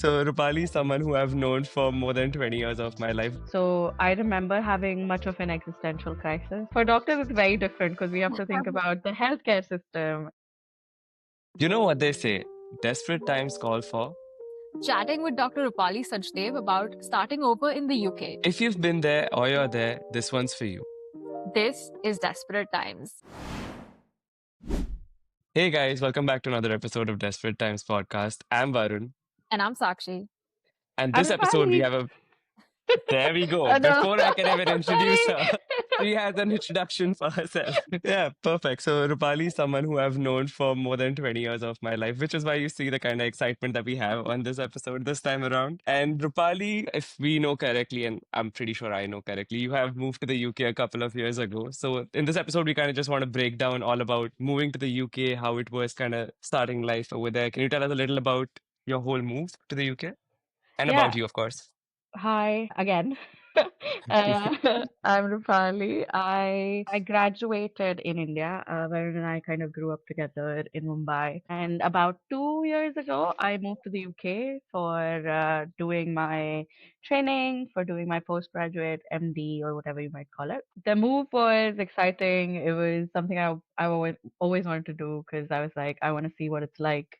So Rupali is someone who I've known for more than 20 years of my life. So I remember having much of an existential crisis. For doctors, it's very different because we have to think about the healthcare system. You know what they say? Desperate times call for. Chatting with Dr. Rupali Sachdev about starting over in the UK. If you've been there or you're there, this one's for you. This is Desperate Times. Hey guys, welcome back to another episode of Desperate Times podcast. I'm Varun. And I'm Sakshi. And I'm this episode we Rupali. have a there we go. Oh no, Before I can even introduce sorry. her, she has an introduction for herself. Yeah, perfect. So Rupali is someone who I've known for more than 20 years of my life, which is why you see the kind of excitement that we have on this episode this time around. And Rupali, if we know correctly, and I'm pretty sure I know correctly, you have moved to the UK a couple of years ago. So in this episode, we kind of just want to break down all about moving to the UK, how it was kind of starting life over there. Can you tell us a little about your whole move to the UK? And Yeah, about you, of course. hi again. I'm Rupali. I graduated in India, Varun and I kind of grew up together in Mumbai. And about 2 years ago, I moved to the UK for doing my training, for doing my postgraduate MD or whatever you might call it. The move was exciting. It was something I always wanted to do because I was like, I want to see what it's like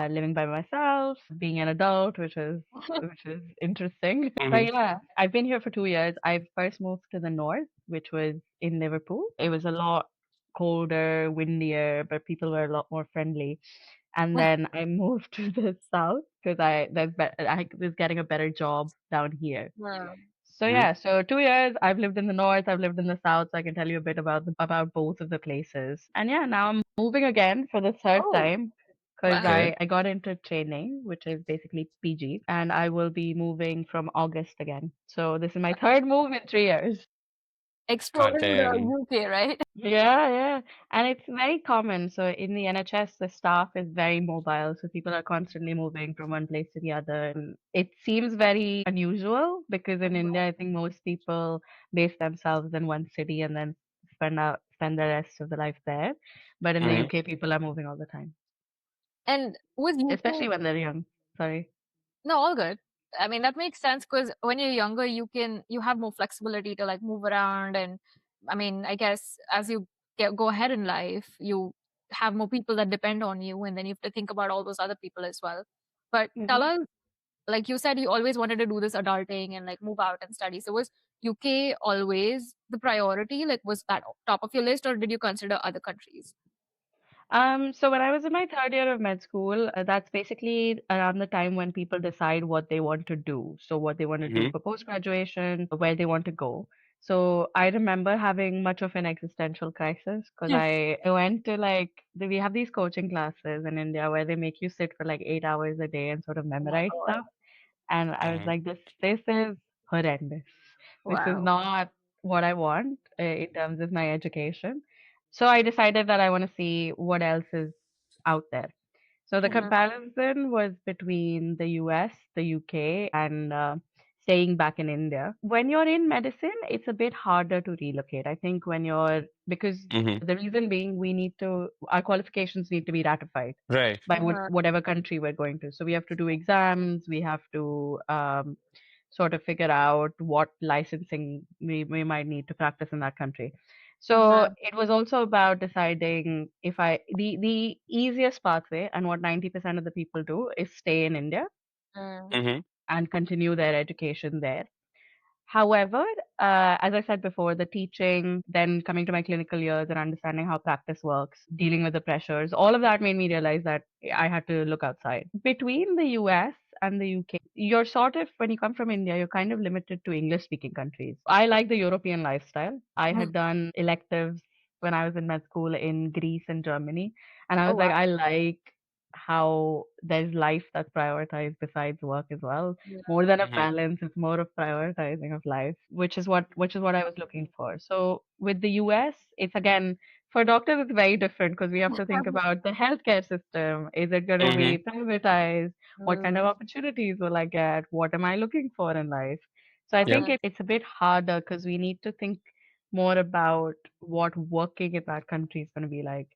living by myself, being an adult, which is interesting. But Hmm. yeah, I've been here for 2 years. I first moved to the north, which was in Liverpool. It was a lot colder, windier, but people were a lot more friendly. And then I moved to the south because I was getting a better job down here. Yeah. So yeah, so 2 years I've lived in the north, I've lived in the south, so I can tell you a bit about both of the places. And yeah, now I'm moving again for the third Oh, time because wow. Okay. I got into training, which is basically PG, and I will be moving from August again. So this is my third move in 3 years. God Exploring the damn. UK, right? Yeah, yeah. And it's very common. So in the NHS, the staff is very mobile. So people are constantly moving from one place to the other. And it seems very unusual because in India, I think most people base themselves in one city and then spend the rest of the life there. But in the Hmm. UK, people are moving all the time, And with UK, especially when they're young. Sorry. no, all good. I mean, that makes sense because when you're younger, you have more flexibility to like move around. And I mean, I guess as you go ahead in life, you have more people that depend on you, and then you have to think about all those other people as well. But tell Mm-hmm. us, like you said, you always wanted to do this adulting and like move out and study. So was UK always the priority? Like, was that top of your list, or did you consider other countries? So when I was in my third year of med school, that's basically around the time when people decide what they want to do. So what they want to do Hmm. for post-graduation, where they want to go. So I remember having much of an existential crisis because I went to we have these coaching classes in India where they make you sit for like 8 hours a day and sort of Oh my memorize God. stuff. And I was Hmm. like, this is horrendous. This is Wow. not what I want in terms of my education. So I decided that I want to see what else is out there. So the Mhm. comparison was between the US, the UK, and staying back in India. When you're in medicine, it's a bit harder to relocate. I think because Hmm. the reason being our qualifications need to be ratified Right. by Mhm. whatever country we're going to. So we have to do exams, we have to sort of figure out what licensing we might need to practice in that country. So Mhm. it was also about deciding if the easiest pathway and what 90% of the people do is stay in India Mm. Hmm. and continue their education there. However, as I said before, the teaching, then coming to my clinical years and understanding how practice works, dealing with the pressures, all of that made me realize that I had to look outside. Between the US and the UK, you're sort of, when you come from India, you're kind of limited to English speaking countries. I like the European lifestyle. I Mhm. had done electives when I was in med school in Greece and Germany, and I Oh was like, wow. I like how there's life that's prioritized besides work as well Yeah. more than a Hmm. balance. It's more of prioritizing of life, which is what I was looking for. So with the US, it's again for doctors it's very different because we have to think about the healthcare system. Is it going to Hmm. be privatized? What kind of Mm. opportunities will I get? What am I looking for in life? So I Yep. think Mhm. it's a bit harder because we need to think more about what working in that country is going to be like.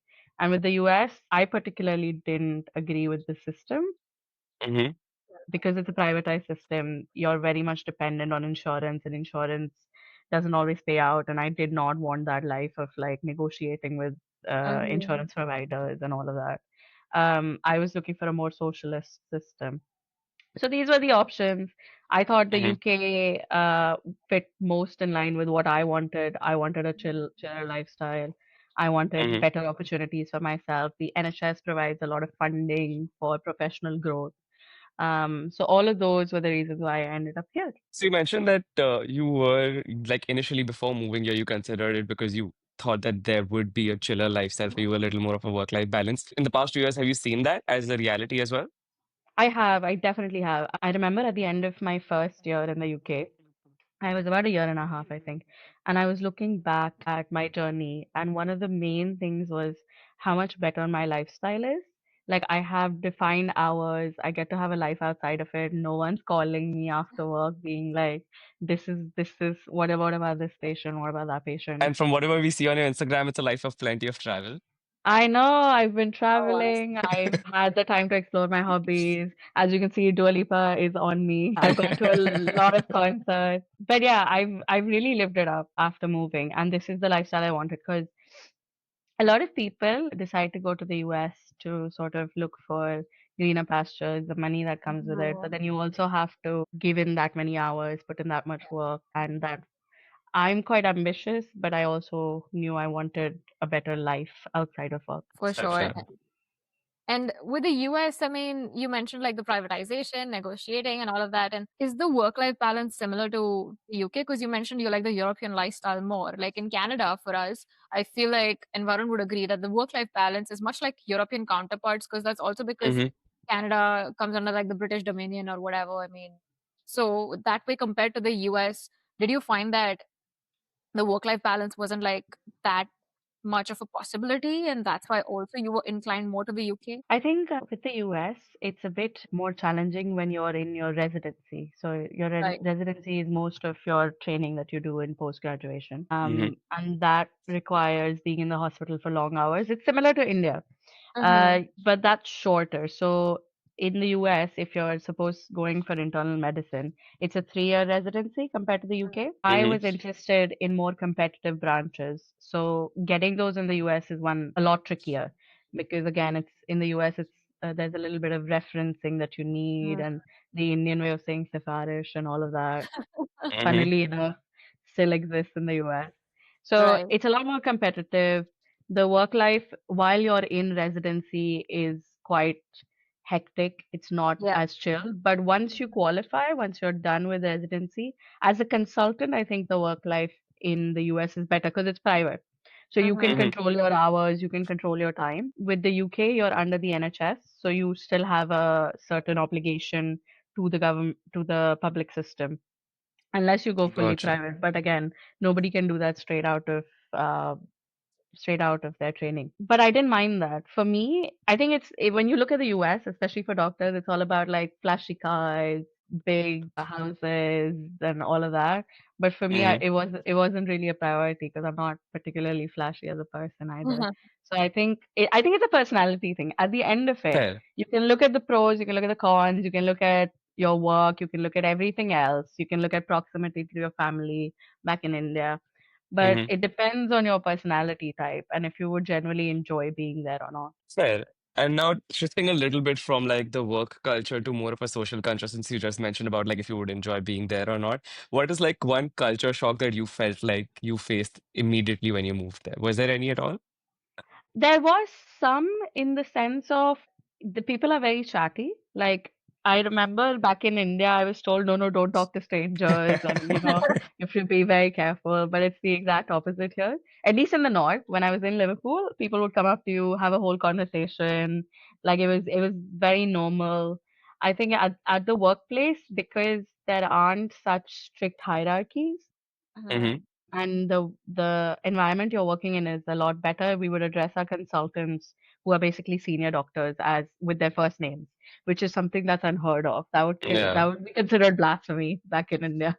And with the US, I particularly didn't agree with the system. Hmm. because it's a privatized system, you're very much dependent on insurance, and insurance doesn't always pay out. And I did not want that life of like negotiating with Mhm. insurance providers and all of that. I was looking for a more socialist system. So these were the options. I thought the Hmm. UK fit most in line with what I wanted. I wanted a chiller lifestyle. I wanted Hmm. better opportunities for myself. The NHS provides a lot of funding for professional growth. So all of those were the reasons why I ended up here. So you mentioned that you were like initially before moving here, you considered it because you thought that there would be a chiller lifestyle for you, a little more of a work-life balance. In the past 2 years, have you seen that as a reality as well? I definitely have. I remember at the end of my first year in the UK, I was about a year and a half, I think. And I was looking back at my journey, and one of the main things was how much better my lifestyle is. Like, I have defined hours, I get to have a life outside of it. No one's calling me after work being like, this is, what about this patient? What about that patient? And from whatever we see on your Instagram, it's a life of plenty of travel. I know I've been Oh, nice. traveling. I've had the time to explore my hobbies. As you can see, Dua Lipa is on me. I've gone to a lot of concerts. But yeah, I've really lived it up after moving, and this is the lifestyle I wanted because a lot of people decide to go to the US to sort of look for greener pastures, the money that comes with it. But Mhm. then you also have to give in that many hours, put in that much work, and that I'm quite ambitious, but I also knew I wanted a better life outside of work. For Fair, sure. fair. And with the US, I mean, you mentioned like the privatization, negotiating, and all of that. And is the work-life balance similar to the UK? Because you mentioned you like the European lifestyle more. Like in Canada, for us, I feel like, and Varun would agree that the work-life balance is much like European counterparts, because that's also because Hmm. Canada comes under like the British Dominion or whatever. I mean, so that way compared to the US, did you find that the work-life balance wasn't like that much of a possibility, and that's why also you were inclined more to the UK? I think with the US, it's a bit more challenging when you're in your residency. So your Right. residency is most of your training that you do in post graduation, Hmm. and that requires being in the hospital for long hours. It's similar to India, Mhm. but that's shorter. So in the US, if you're supposed going for internal medicine, it's a 3-year residency compared to the UK. I Hmm. was interested in more competitive branches. So getting those in the US is one a lot trickier because again, it's in the US, it's there's a little bit of referencing that you need, Mhm. and the Indian way of saying sifarish and all of that, Hmm. funnily enough, still exists in the US. So Right. it's a lot more competitive. The work life while you're in residency is quite hectic. It's not Yeah. as chill. But once you qualify, once you're done with residency, as a consultant, I think the work life in the US is better because it's private. So you can Mhm. Hmm. control your hours, you can control your time. With the UK, you're under the NHS, so you still have a certain obligation to the government, to the public system, unless you go fully Gotcha. private. But again, nobody can do that uh, straight out of their training. But I didn't mind that. For me, I think when you look at the US, especially for doctors, it's all about like flashy cars, big houses, and all of that. But for me, Hmm. it wasn't really a priority because I'm not particularly flashy as a person either. Mhm. So I think it's a personality thing. At the end of it, Fair. you can look at the pros, you can look at the cons, you can look at your work, you can look at everything else. You can look at proximity to your family back in India, but Hmm. it depends on your personality type and if you would generally enjoy being there or not. Fair. And now shifting a little bit from like the work culture to more of a social culture, since you just mentioned about like if you would enjoy being there or not, what is like one culture shock that you felt like you faced immediately when you moved there? Was there any at all? There was some in the sense of the people are very chatty. Like I remember back in India, I was told, no, no, don't talk to strangers, and you should be very careful. But it's the exact opposite here. At least in the north, when I was in Liverpool, people would come up to you, have a whole conversation. Like it was very normal. I think at the workplace, because there aren't such strict hierarchies, Mhm. Hmm. and the environment you're working in is a lot better. We would address our consultants, who are basically senior doctors, as with their first names, which is something that's unheard of. That Yeah. would be considered blasphemy back in India.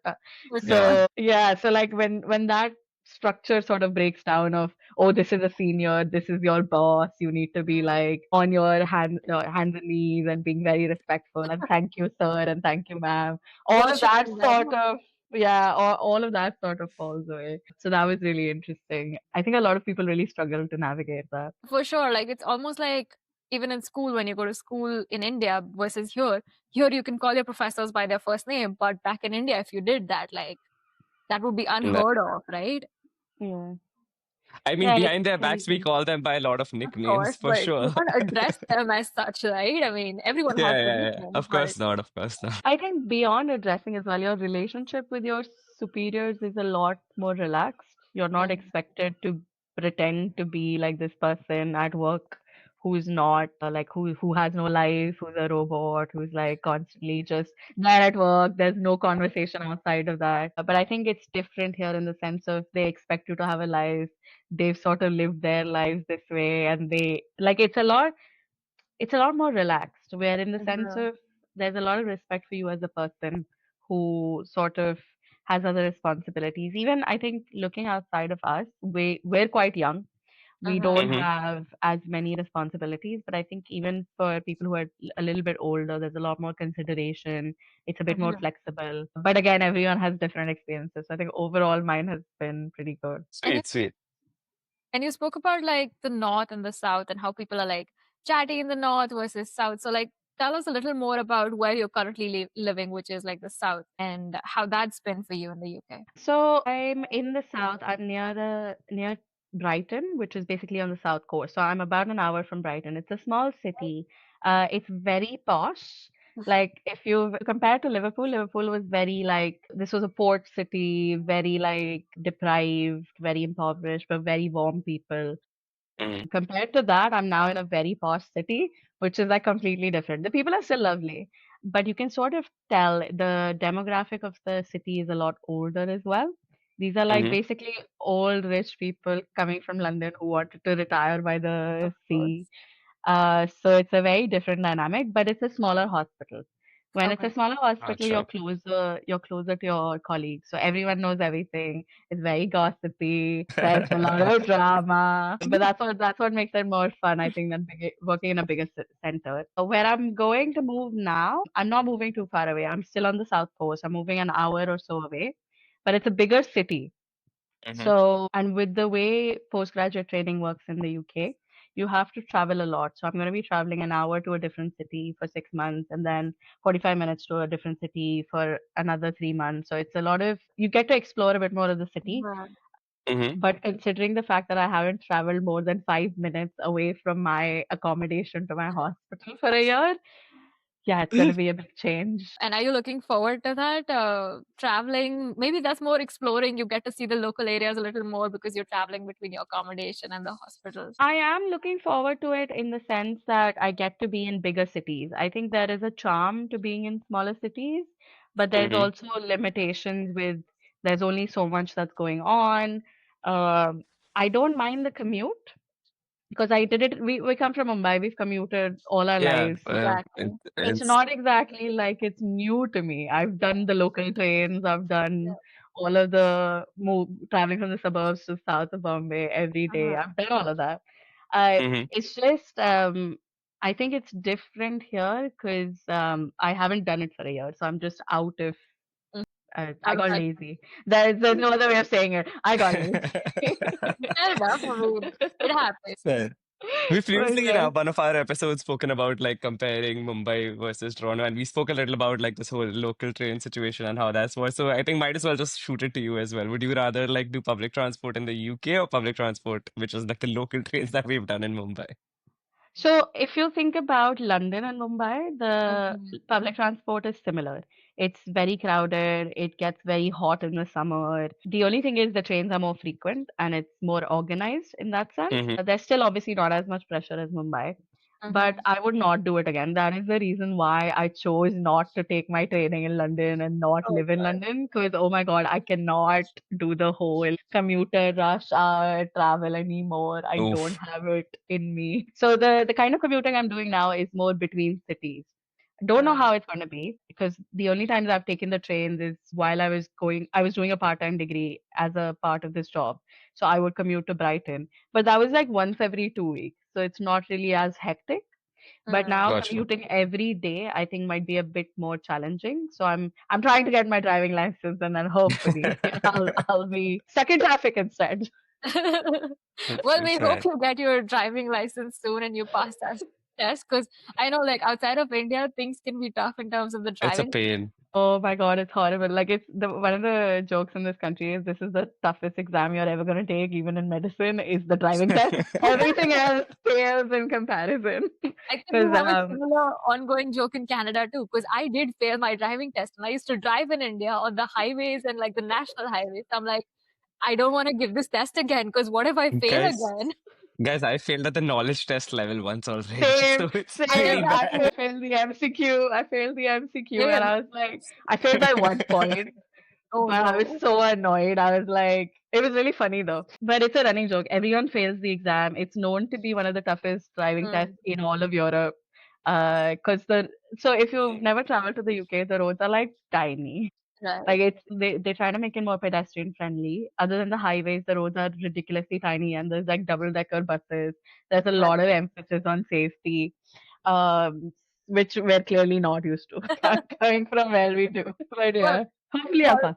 For Yeah. sure. So yeah, so like when that structure sort of breaks down of, oh, this is a senior, this is your boss, you need to be like on your hands and knees and being very respectful and thank you, sir, and thank you, ma'am. All of that Worshipping sort them. of, yeah, all of that sort of falls away. So that was really interesting. I think a lot of people really struggle to navigate that. For sure. Like it's almost like even in school, when you go to school in India versus here you can call your professors by their first name, but back in India, if you did that, like that would be No. unheard of, right? Yeah. I mean, Yeah, it's behind their backs, we crazy. call them by a lot of Of nicknames course, for but you sure. can't address them as such, right? I mean, everyone Yeah, has a yeah, yeah. nickname, Of but course not. Of course not. I think beyond addressing as well, your relationship with your superiors is a lot more relaxed. You're not Mhm. expected to pretend to be like this person at work who's not like who has no life, who's a robot, who's like constantly just there at work. There's no conversation outside of that. But I think it's different here in the sense of they expect you to have a life. They've sort of lived their lives this way, and they like it's a lot more relaxed, where in the sense Yeah. of there's a lot of respect for you as a person who sort of has other responsibilities. Even I think looking outside of us, we're quite young. We Uh-huh. don't Hmm. have as many responsibilities, but I think even for people who are a little bit older, there's a lot more consideration. It's a bit more Mhm. flexible. But again, everyone has different experiences. So I think overall mine has been pretty good. And you Sweet, sweet. and you spoke about like the north and the south and how people are like chatty in the north versus south. So like tell us a little more about where you're currently living, which is like the south, and how that's been for you in the UK. So I'm in the south. I'm near Brighton, which is basically on the south coast. So I'm about an hour from Brighton. It's a small city. It's very posh. Like if you compare to Liverpool, Liverpool was very like this was a port city, very like deprived, very impoverished, but very warm people. Hmm. Compared to that, I'm now in a very posh city, which is like completely different. The people are still lovely, but you can sort of tell the demographic of the city is a lot older as well. These are like Hmm. basically old rich people coming from London who wanted to retire by Of the sea. course. So it's a very different dynamic, but it's a smaller hospital. When it's Okay. a smaller hospital, Acha. you're closer to your colleagues. So everyone knows everything. It's very gossipy. There's a lot of drama, but that's what makes it more fun, I think, than working in a bigger center. Where I'm going to move now, I'm not moving too far away. I'm still on the south coast. I'm moving an hour or so away, but it's a bigger city. Hmm. So, and with the way postgraduate training works in the UK, you have to travel a lot. So, I'm going to be traveling an hour to a different city for 6 months and then 45 minutes to a different city for another 3 months. So, it's a lot of, you get to explore a bit more of the city. Yeah. Hmm. But considering the fact that I haven't traveled more than 5 minutes away from my accommodation to my hospital for a year, yeah, it's going to be a big change. And are you looking forward to that? Traveling, maybe that's more exploring. You get to see the local areas a little more because you're traveling between your accommodation and the hospitals. I am looking forward to it in the sense that I get to be in bigger cities. I think there is a charm to being in smaller cities, but there's Hmm. also limitations with there's only so much that's going on. Um, I don't mind the commute because I did it. We come from Mumbai. We've commuted all our Yeah. lives, so Exactly. it's It's. not exactly like it's new to me. I've done the local trains. I've Yeah. done all of the move traveling from the suburbs to south of Bombay every day. Uh-huh. I've done all of that. Hmm. It's just I think it's different here because I haven't done it for a year, so I'm just out of. Mm. I got Outside. lazy. There's no other way of saying it. I got lazy. Fair enough. I mean, it happens. Fair. We've For previously in sure. one of our episodes spoken about like comparing Mumbai versus Toronto, and we spoke a little about like this whole local train situation and how that's was. So I think might as well just shoot it to you as well. Would you rather like do public transport in the UK or public transport, which is like the local trains that we've done in Mumbai? So, if you think about London and Mumbai, the Mhm. public transport is similar. It's very crowded, it gets very hot in the summer. The only thing is the trains are more frequent and it's more organized in that sense. Hmm. There's still obviously not as much pressure as Mumbai, but Mhm. I would not do it again. That is the reason why I chose not to take my training in London and not Oh live in God. London because, oh my God, I cannot do the whole commuter rush hour travel anymore. I don't Oof. have it in me. So the kind of commuting I'm doing now is more between cities. Don't know Uh, how it's going to be because the only times I've taken the trains is while I was doing a part-time degree as a part of this job. So I would commute to Brighton, but that was like once every 2 weeks. So it's not really as hectic. But now mm. Gotcha. commuting every day, I think might be a bit more challenging. So I'm trying to get my driving license and then hopefully I'll be stuck in traffic instead. Well, we hope Right. you get your driving license soon and you pass that test because I know, like, outside of India, things can be tough in terms of the It's a driving. pain. Oh my God, it's horrible. Like it's the one of the jokes in this country is this is the toughest exam you're ever gonna take, even in medicine, is the driving test. Everything else pales in comparison. I think we Because have a similar ongoing joke in Canada too, because I did fail my driving test and I used to drive in India on the highways and like the national highways. I'm like, I don't want to give this test again because what if I fail Guys, again? guys, I failed at the knowledge test level once already, same, so it's same. pretty Same. I bad. failed the MCQ. I failed the MCQ, and Same. I was like, I failed by 1 point. Oh But I was no. so annoyed. I was like, it was really funny though. But it's a running joke. Everyone fails the exam. It's known to be one of the toughest driving tests Mm, in all of Europe. Because so if you've never traveled to the UK, the roads are like tiny. right. Like they try to make it more pedestrian friendly. Other than the highways, the roads are ridiculously tiny, and there's like double decker buses. There's a Right. lot of emphasis on safety, um, which we're clearly not used to coming from where we do. But Well, yeah, hopefully I'll well, pass.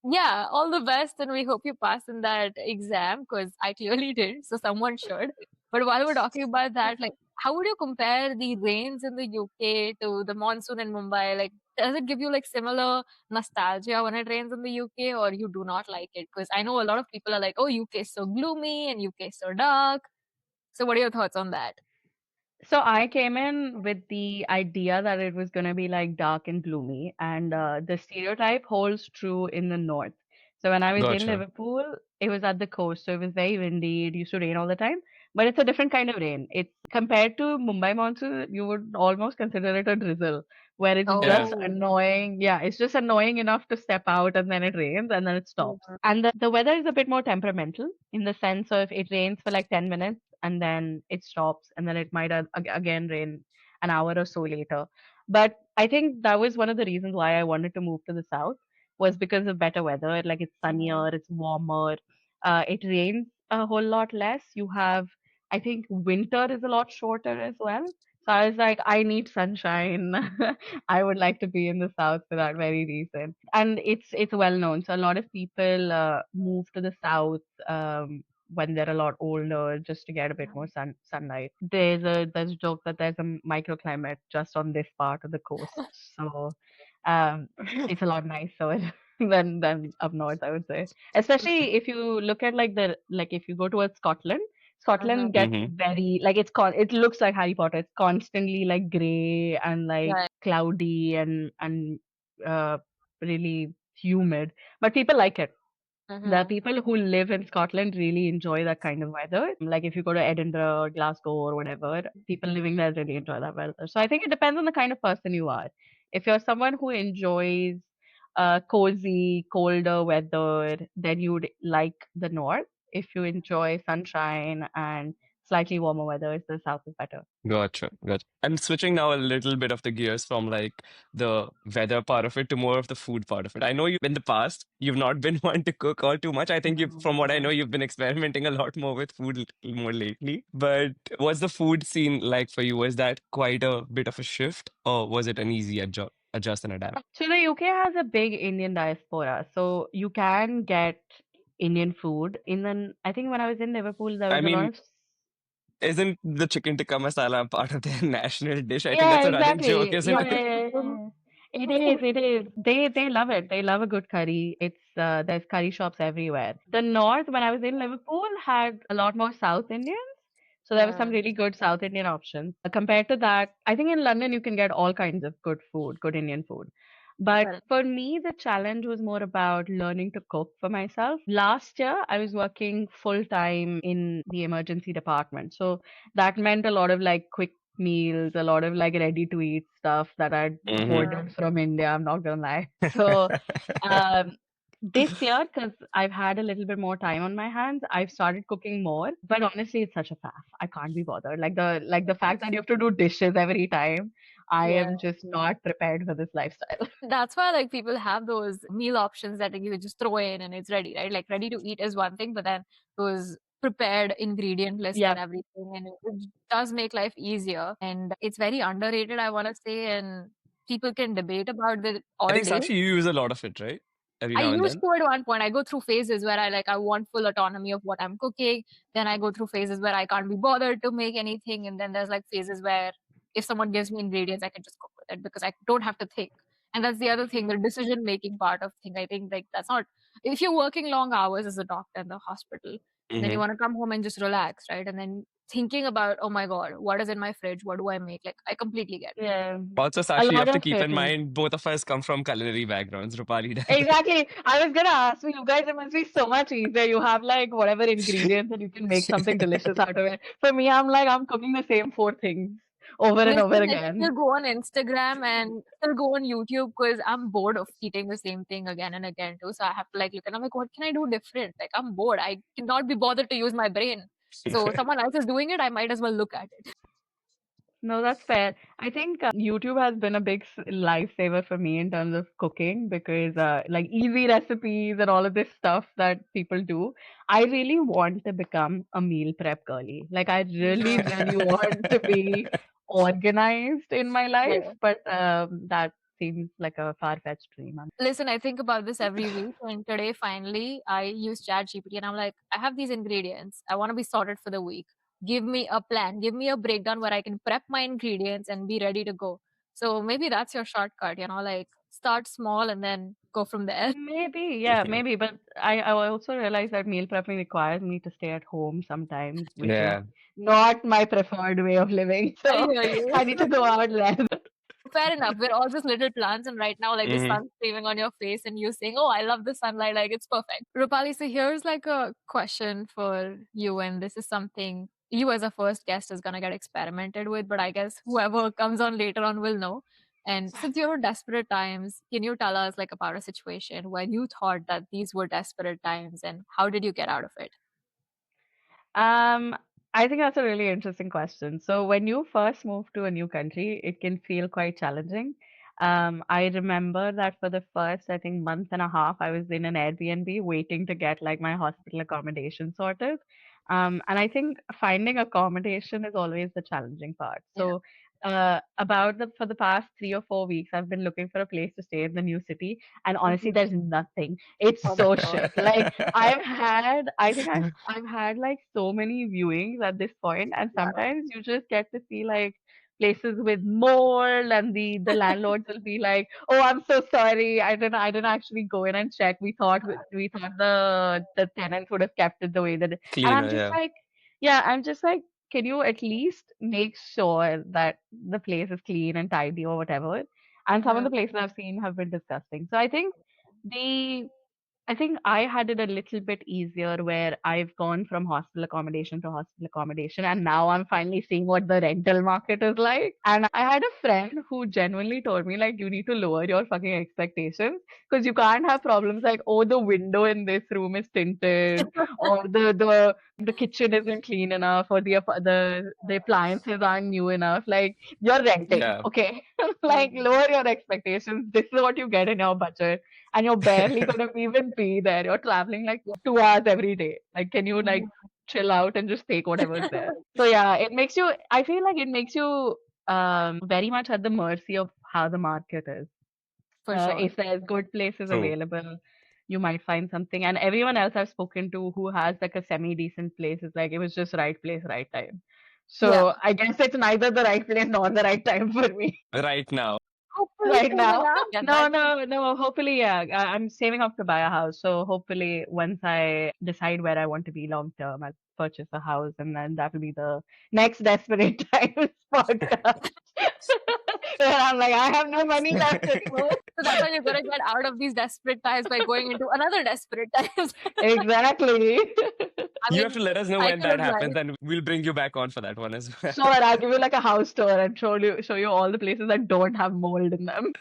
yeah, all the best, and we hope you pass in that exam because I clearly did, so someone should. But while we're talking about that, like, how would you compare the rains in the UK to the monsoon in Mumbai? Like, does it give you like similar nostalgia when it rains in the UK, or you do not like it? Because I know a lot of people are like, "Oh, UK is so gloomy and UK is so dark." So, what are your thoughts on that? So I came in with the idea that it was going to be like dark and gloomy, and the stereotype holds true in the north. So when I was in Gotcha. Liverpool, it was at the coast, so it was very windy. It used to rain all the time, but it's a different kind of rain. It's compared to Mumbai monsoon, you would almost consider it a drizzle, where it's Yeah. just Oh, annoying. Yeah, it's just annoying enough to step out, and then it rains, and then it stops. mm, And the weather is a bit more temperamental in the sense of it rains for like 10 minutes and then it stops and then it might again rain an hour or so later. But I think that was one of the reasons why I wanted to move to the south was because of better weather. Like it's mm, sunnier, it's warmer, it rains a whole lot less. You have, I think, winter is a lot shorter as well. So I was like, I need sunshine. I would like to be in the south for that very reason. And it's well known. So a lot of people move to the south when they're a lot older just to get a bit more sunlight. There's a joke that there's a microclimate just on this part of the coast. So um it's a lot nicer than up north, I would say. Especially if you look at like if you go towards Scotland, mhm, Scotland gets Mm-hmm. very like it looks like Harry Potter. It's constantly like grey and like right. cloudy and uh really humid. But people like it. The Mhm, people who live in Scotland really enjoy that kind of weather. Like if you go to Edinburgh or Glasgow or whatever, people living there really enjoy that weather. So I think it depends on the kind of person you are. If you're someone who enjoys cozy, colder weather, then you'd like the north. If you enjoy sunshine and slightly warmer weather, the south is better. Gotcha, gotcha. And switching now a little bit of the gears from like the weather part of it to more of the food part of it. I know you in the past you've not been one to cook all too much. I think you, from what I know, you've been experimenting a lot more with food more lately. But what's the food scene like for you? Was that quite a bit of a shift, or was it an easy adjust and adapt? So the UK has a big Indian diaspora, so you can get Indian food. I think when I was in Liverpool, there I was a lot mean, of isn't the chicken tikka masala part of their national dish? I think yeah, that's a running joke, exactly. isn't Yeah, it? yeah, yeah, yeah. It is, it is. They love it. They love a good curry. There's curry shops everywhere. The north, when I was in Liverpool, had a lot more South Indians. So there were some mm, really good South Indian options. Compared to that, I think in London you can get all kinds of good food, good Indian food. But correct. for me, the challenge was more about learning to cook for myself. Last year, I was working full time in the emergency department. So that meant a lot of like quick meals, a lot of like ready to eat stuff that I'd Mm-hmm. Mm, ordered from India. I'm not gonna lie. So um, this year, because I've had a little bit more time on my hands, I've started cooking more. But honestly, it's such a faff. I can't be bothered. Like the fact that you have to do dishes every time. I Yeah. am just not prepared for this lifestyle. That's why like people have those meal options that you just throw in and it's ready, right? Like ready to eat is one thing, but then those prepared ingredient list Yeah. and everything, and it does make life easier. And it's very underrated, I want to say, and people can debate about it I all think day. Sakshi, you use a lot of it, right? Every I now and used then. to at one point. I go through phases where I want full autonomy of what I'm cooking. Then I go through phases where I can't be bothered to make anything. And then there's like phases where if someone gives me ingredients, I can just cook with it because I don't have to think. And that's the other thing, the decision making part of thing. I think like that's not if you're working long hours as a doctor in the hospital, then you Hmm. want to come home and just relax, right? And then thinking about, oh my God, what is in my fridge? What do I make? Like I completely get it. Yeah. Also, A Sakshi, you lot have to of keep in it. mind both of us come from culinary backgrounds. Rupali does. Exactly. I was gonna ask you guys, it must be so much easier. You have like whatever ingredients and you can make something delicious out of it. For me, I'm like, I'm cooking the same four things over and over Listen, I again. still go on Instagram and still go on YouTube because I'm bored of eating the same thing again and again too. So I have to like look and I'm like, what can I do different? Like I'm bored. I cannot be bothered to use my brain. So someone else is doing it, I might as well look at it. No, that's fair. I think YouTube has been a big lifesaver for me in terms of cooking because like easy recipes and all of this stuff that people do. I really want to become a meal prep girly. Like I really, really want to be organized in my life, Yeah. but that seems like a far-fetched dream. Listen, I think about this every week, and today finally I use ChatGPT and I'm like, I have these ingredients. I want to be sorted for the week. Give me a plan, give me a breakdown where I can prep my ingredients and be ready to go. So maybe that's your shortcut, like start small and then go from there. Maybe, yeah, maybe. But I also realize that meal prepping requires me to stay at home sometimes, which is Yeah. not my preferred way of living. I So hear you. I need to go out less. Fair enough. We're all just little plants, and right now, like the Hmm. sun's streaming on your face, and you saying, "Oh, I love the sunlight." Like it's perfect. Rupali, so here's like a question for you, and this is something you as a first guest is gonna get experimented with, but I guess whoever comes on later on will know. And since you're in desperate times, can you tell us like about a situation where you thought that these were desperate times, and how did you get out of it? Um, I think that's a really interesting question. So when you first move to a new country, it can feel quite challenging. I remember that for the first, I think, month and a half, I was in an Airbnb waiting to get like my hospital accommodation sorted. And I think finding accommodation is always the challenging part. Yeah, So about the for the past 3 or 4 weeks, I've been looking for a place to stay in the new city, and honestly, Mhm. there's nothing. It's Oh my so God. shit. Like I think I've had like so many viewings at this point, and Wow. sometimes you just get to see like places with mold, and the landlords will be like, "Oh, I'm so sorry. I didn't actually go in and check. We thought the tenants would have kept it the way that." And I'm Cleaner, just yeah. like, yeah, I'm just like, can you at least make sure that the place is clean and tidy or whatever? And some of Yeah. the places I've seen have been disgusting. So the I think I had it a little bit easier where I've gone from hostel accommodation to hostel accommodation, and now I'm finally seeing what the rental market is like. And I had a friend who genuinely told me, like, you need to lower your fucking expectations because you can't have problems like, oh, the window in this room is tinted, or the kitchen isn't clean enough, or the appliances aren't new enough. Like, you're renting, Yeah. okay? Like, Mhm. lower your expectations. This is what you get in your budget, and you're barely gonna even be there. You're traveling like Yeah. 2 hours every day. Like, can you like Mhm. chill out and just take whatever's there? So yeah, it makes you. I feel like it makes you very much at the mercy of how the market is. For sure. If there's good places True. available, you might find something. And everyone else I've spoken to who has like a semi-decent place is like it was just right place, right time. Yeah. So I guess it's neither the right place nor the right time for me Right now. Hopefully right soon now. enough. Yeah, No, that no, no. Hopefully, yeah. I'm saving up to buy a house. So hopefully, once I decide where I want to be long term, I'll purchase a house, and then that will be the next Desperate Times podcast. Where I'm like, I have no money left anymore. so that's how you're gonna get out of these desperate times by going into another desperate times. Exactly. I You have to mean, let us know when cycle that of happens, life. and we'll bring you back on for that one as well. Sure, I'll give you like a house tour and show you all the places that don't have mold in them.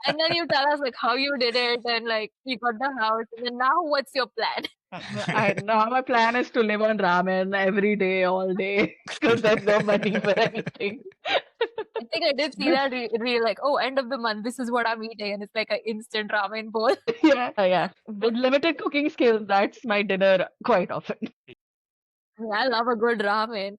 And then you tell us like how you did it and like you got the house and then now what's your plan? I now my plan is to live on ramen every day, all day, because there's no money for anything. I think I did see that reel like, oh, end of the month, this is what I'm eating, and it's like an instant ramen bowl. Yeah, yeah. With limited cooking skills, that's my dinner quite often. I love a good ramen.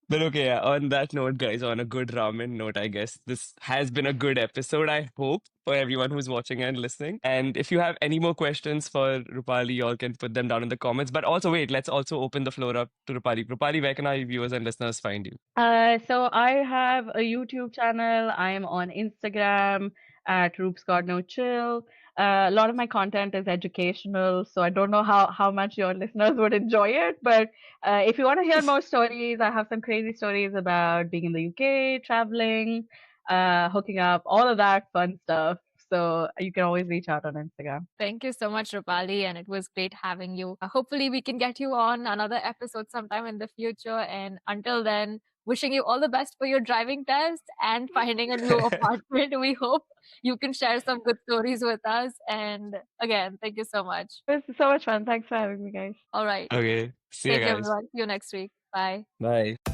But okay, yeah, on that note, guys, on a good ramen note, I guess this has been a good episode, I hope, for everyone who's watching and listening. And if you have any more questions for Rupali, y'all can put them down in the comments. But also, wait, let's also open the floor up to Rupali. Rupali, where can our viewers and listeners find you? So I have a YouTube channel. I am on Instagram at Roops God No Chill. A lot of my content is educational, so I don't know how much your listeners would enjoy it. But if you want to hear more stories, I have some crazy stories about being in the UK, traveling, hooking up, all of that fun stuff. So you can always reach out on Instagram. Thank you so much, Rupali, and it was great having you. Hopefully, we can get you on another episode sometime in the future. And until then, wishing you all the best for your driving test and finding a new apartment. We hope you can share some good stories with us. And again, thank you so much. It was so much fun. Thanks for having me, guys. All right. Okay, see ya, Take care, guys. everyone. See you next week. Bye. Bye.